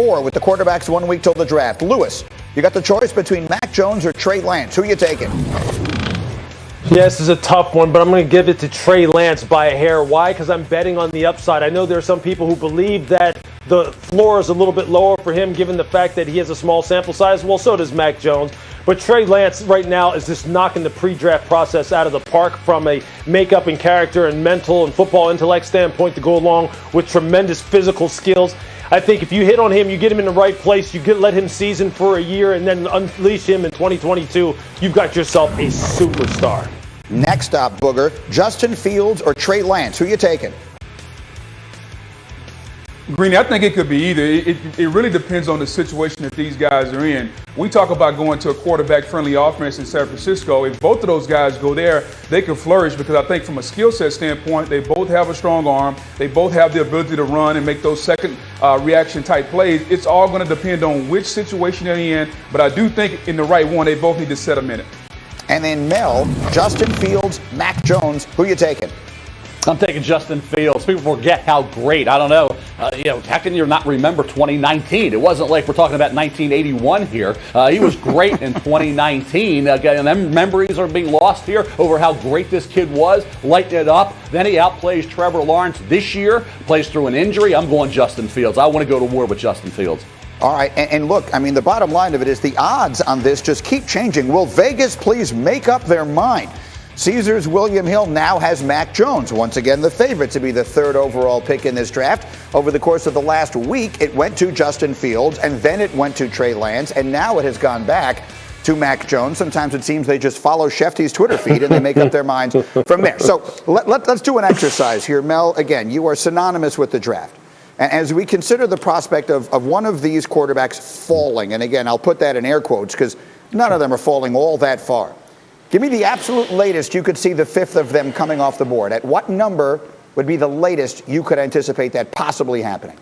4 with the quarterbacks 1 week till the draft. Lewis, you got the choice between Mac Jones or Trey Lance. Who are you taking? Yes, this is a tough one, but I'm going to give it to Trey Lance by a hair. Why? Because I'm betting on the upside. I know there are some people who believe that the floor is a little bit lower for him given the fact that he has a small sample size. Well, so does Mac Jones. But Trey Lance right now is just knocking the pre-draft process out of the park from a makeup and character and mental and football intellect standpoint to go along with tremendous physical skills. I think if you hit on him, you get him in the right place, you let him season for a year and then unleash him in 2022, you've got yourself a superstar. Next up, Booger, Justin Fields or Trey Lance? Who are you taking? Greeny, I think it could be either. It really depends on the situation that these guys are in. We talk about going to a quarterback-friendly offense in San Francisco. If both of those guys go there, they can flourish because I think from a skill set standpoint, they both have a strong arm. They both have the ability to run and make those second reaction type plays. It's all going to depend on which situation they're in, but I do think in the right one, they both need to set a minute. And then Mel, Justin Fields, Mac Jones, who are you taking? I'm taking Justin Fields. People forget how great. I don't know. How can you not remember 2019? It wasn't like we're talking about 1981 here. He was great in 2019. And them memories are being lost here over how great this kid was, lighting it up. Then he outplays Trevor Lawrence this year, plays through an injury. I'm going Justin Fields. I want to go to war with Justin Fields. All right, and look, I mean, the bottom line of it is the odds on this just keep changing. Will Vegas please make up their mind? Caesars William Hill now has Mac Jones, once again the favorite to be the 3rd overall pick in this draft. Over the course of the last week, it went to Justin Fields, and then it went to Trey Lance, and now it has gone back to Mac Jones. Sometimes it seems they just follow Shefty's Twitter feed and they make up their minds from there. So let's do an exercise here. Mel, again, you are synonymous with the draft. As we consider the prospect of one of these quarterbacks falling, and again, I'll put that in air quotes because none of them are falling all that far. Give me the absolute latest you could see the 5th of them coming off the board. At what number would be the latest you could anticipate that possibly happening?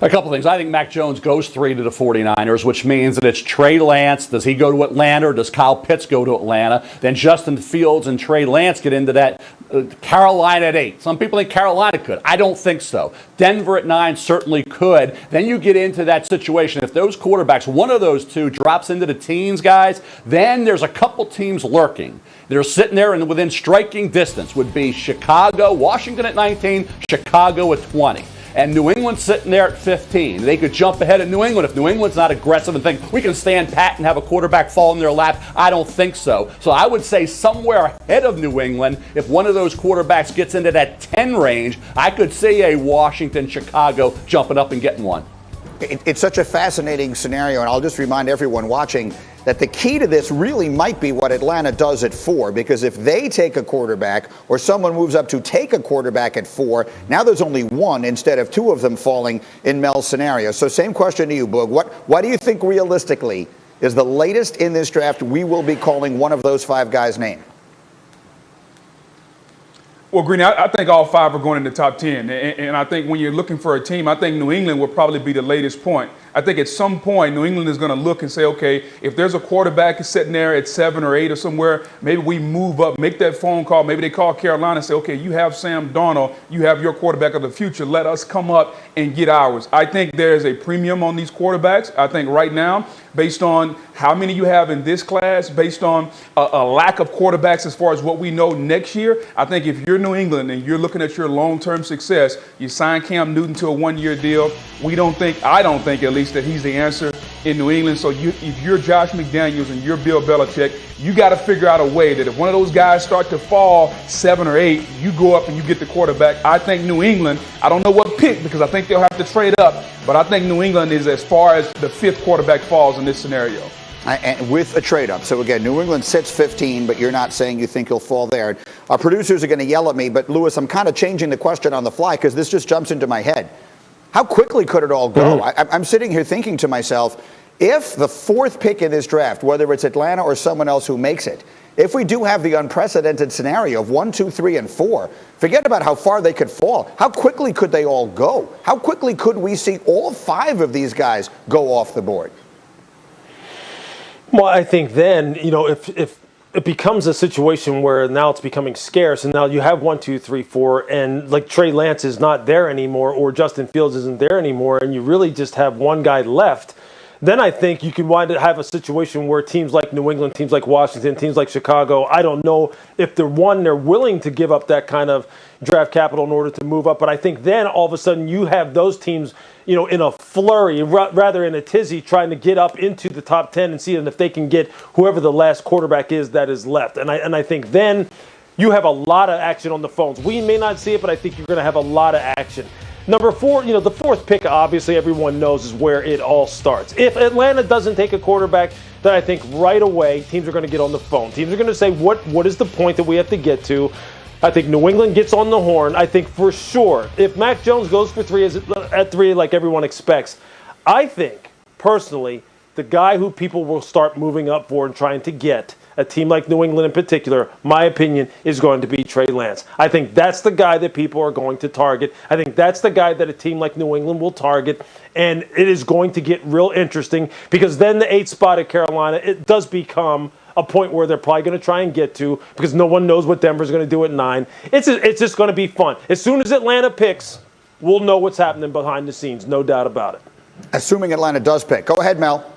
A couple things. I think Mac Jones goes 3 to the 49ers, which means that it's Trey Lance. Does he go to Atlanta or does Kyle Pitts go to Atlanta? Then Justin Fields and Trey Lance get into that Carolina at 8. Some people think Carolina could. I don't think so. Denver at 9 certainly could. Then you get into that situation. If those quarterbacks, one of those two drops into the teens, guys, then there's a couple teams lurking. They're sitting there and within striking distance would be Chicago, Washington at 19, Chicago at 20. And New England's sitting there at 15. They could jump ahead of New England if New England's not aggressive and think we can stand pat and have a quarterback fall in their lap. I don't think so. So I would say somewhere ahead of New England, if one of those quarterbacks gets into that 10 range, I could see a Washington, Chicago jumping up and getting one. It's such a fascinating scenario, and I'll just remind everyone watching that the key to this really might be what Atlanta does at 4, because if they take a quarterback or someone moves up to take a quarterback at 4, now there's only one instead of 2 of them falling in Mel's scenario. So same question to you, Boog. What do you think realistically is the latest in this draft we will be calling one of those 5 guys' name? Well, Greeny, I think all 5 are going in the top 10. And I think when you're looking for a team, I think New England will probably be the latest point. I think at some point, New England is going to look and say, okay, if there's a quarterback sitting there at 7 or 8 or somewhere, maybe we move up, make that phone call. Maybe they call Carolina and say, okay, you have Sam Darnold, you have your quarterback of the future. Let us come up and get ours. I think there's a premium on these quarterbacks. I think right now, based on how many you have in this class, based on a lack of quarterbacks as far as what we know next year, I think if you're New England and you're looking at your long-term success, you sign Cam Newton to a 1-year deal. I don't think at least that he's the answer in New England. So if you're Josh McDaniels and you're Bill Belichick, you got to figure out a way that if one of those guys start to fall 7 or 8, you go up and you get the quarterback. I think New England, I don't know what pick because I think they'll have to trade up, but I think New England is as far as the 5th quarterback falls in this scenario. And with a trade-up. So, again, New England sits 15, but you're not saying you think he'll fall there. Our producers are going to yell at me, but, Lewis, I'm kind of changing the question on the fly because this just jumps into my head. How quickly could it all go? I'm sitting here thinking to myself, if the 4th pick in this draft, whether it's Atlanta or someone else who makes it, if we do have the unprecedented scenario of 1, 2, 3, and 4, forget about how far they could fall. How quickly could they all go? How quickly could we see all 5 of these guys go off the board? Well, I think then, if it becomes a situation where now it's becoming scarce, and now you have 1, 2, 3, 4, and like Trey Lance is not there anymore, or Justin Fields isn't there anymore, and you really just have one guy left. Then I think you can wind up have a situation where teams like New England, teams like Washington, teams like Chicago, I don't know if they're willing to give up that kind of draft capital in order to move up. But I think then all of a sudden you have those teams, in a flurry, rather in a tizzy, trying to get up into the top 10 and see if they can get whoever the last quarterback is that is left. And I think then you have a lot of action on the phones. We may not see it, but I think you're going to have a lot of action. Number 4, the fourth pick, obviously everyone knows, is where it all starts. If Atlanta doesn't take a quarterback, then I think right away teams are going to get on the phone. Teams are going to say, what is the point that we have to get to? I think New England gets on the horn. I think for sure, if Mac Jones goes for 3 at 3 like everyone expects, I think, personally, the guy who people will start moving up for and trying to get, a team like New England in particular, my opinion, is going to be Trey Lance. I think that's the guy that people are going to target. I think that's the guy that a team like New England will target. And it is going to get real interesting because then the 8th spot at Carolina, it does become a point where they're probably going to try and get to because no one knows what Denver's going to do at 9. It's just going to be fun. As soon as Atlanta picks, we'll know what's happening behind the scenes, no doubt about it. Assuming Atlanta does pick. Go ahead, Mel.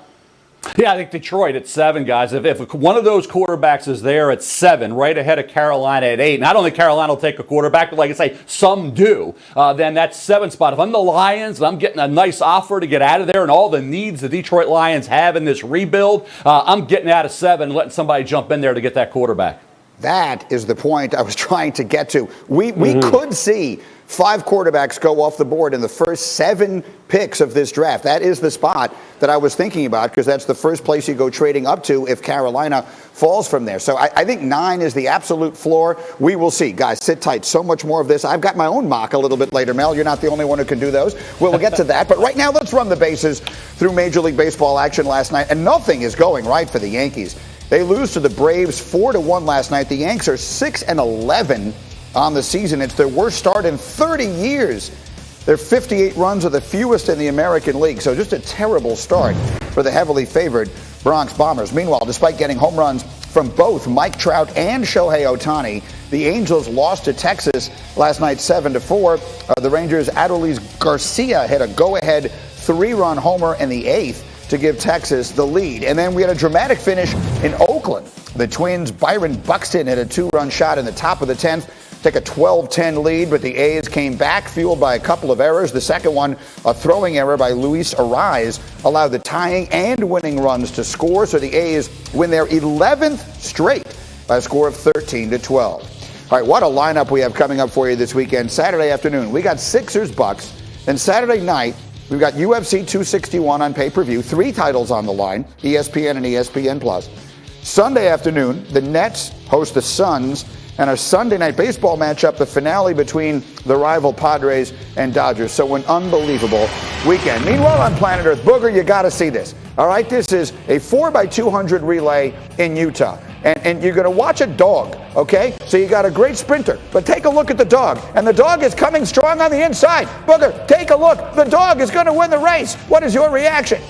Yeah, I think Detroit at 7, guys. If one of those quarterbacks is there at 7, right ahead of Carolina at 8, and I don't think Carolina will take a quarterback, but like I say, some do, then that's 7 spot. If I'm the Lions and I'm getting a nice offer to get out of there and all the needs the Detroit Lions have in this rebuild, I'm getting out of 7 and letting somebody jump in there to get that quarterback. That is the point I was trying to get to. We could see 5 quarterbacks go off the board in the first 7 picks of this draft. That is the spot that I was thinking about because that's the first place you go trading up to if Carolina falls from there. So I think 9 is the absolute floor. We will see. Guys, sit tight. So much more of this. I've got my own mock a little bit later, Mel. You're not the only one who can do those. We'll get to that. But right now, let's run the bases through Major League Baseball action last night. And nothing is going right for the Yankees. They lose to the Braves 4-1 last night. The Yanks are 6-11 on the season. It's their worst start in 30 years. Their 58 runs are the fewest in the American League. So just a terrible start for the heavily favored Bronx Bombers. Meanwhile, despite getting home runs from both Mike Trout and Shohei Ohtani, the Angels lost to Texas last night 7-4. The Rangers' Adolis Garcia hit a go-ahead 3-run homer in the 8th to give Texas the lead. And then we had a dramatic finish in Oakland. The Twins' Byron Buxton hit a 2-run shot in the top of the 10th, take a 12-10 lead, but the A's came back, fueled by a couple of errors. The second one, a throwing error by Luis Ariz, allowed the tying and winning runs to score, so the A's win their 11th straight by a score of 13-12. All right, what a lineup we have coming up for you this weekend. Saturday afternoon, we got Sixers-Bucks. Then Saturday night, we've got UFC 261 on pay-per-view, 3 titles on the line, ESPN and ESPN+. Sunday afternoon, the Nets host the Suns, and a Sunday night baseball matchup, the finale between the rival Padres and Dodgers. So an unbelievable weekend. Meanwhile, on planet Earth, Booger, you got to see this. All right, this is a 4x200 relay in Utah. And you're going to watch a dog, okay? So you got a great sprinter, but take a look at the dog. And the dog is coming strong on the inside. Booger, take a look. The dog is going to win the race. What is your reaction?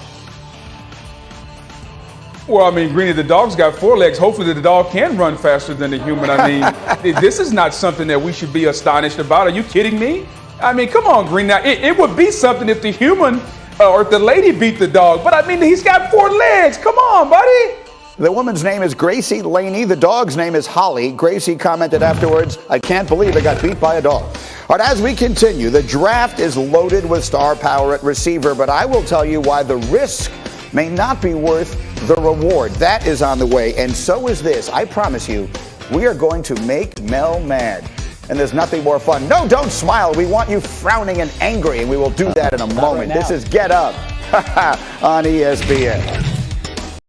Well, I mean, Greeny, the dog's got 4 legs. Hopefully the dog can run faster than the human. I mean, this is not something that we should be astonished about. Are you kidding me? I mean, come on, Green. Now, it would be something if the human or if the lady beat the dog. But, I mean, he's got 4 legs. Come on, buddy. The woman's name is Gracie Laney. The dog's name is Holly. Gracie commented afterwards, "I can't believe I got beat by a dog." All right, as we continue, the draft is loaded with star power at receiver, but I will tell you why the risk may not be worth the reward. That is on the way, and so is this. I promise you, we are going to make Mel mad. And there's nothing more fun. No, don't smile. We want you frowning and angry, and we will do that in a moment. This is Get Up on ESPN.